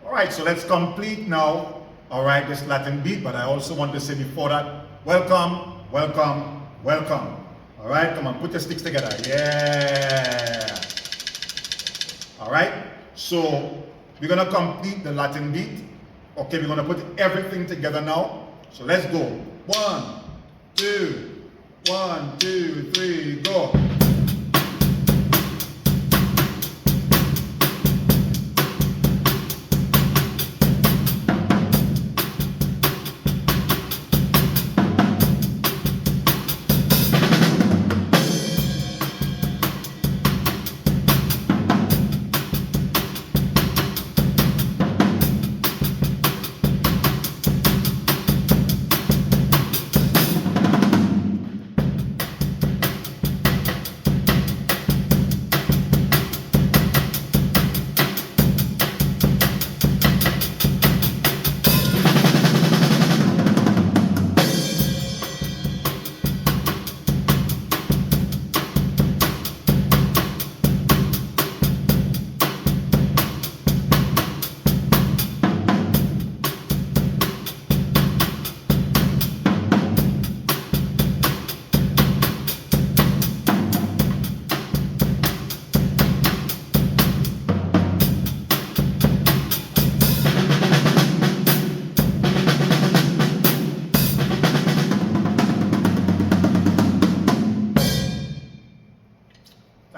All right, so let's complete now, all right, this Latin beat, but I also want to say before that, welcome, welcome, welcome. All right, come on, put your sticks together. Yeah. All right, so we're going to complete the Latin beat. Okay, we're going to put everything together now. So let's go. 1, 2, 1, 2, 3, go.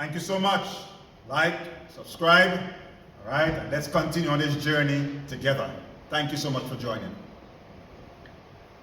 Thank you so much. Like, subscribe, all right? And let's continue on this journey together. Thank you so much for joining.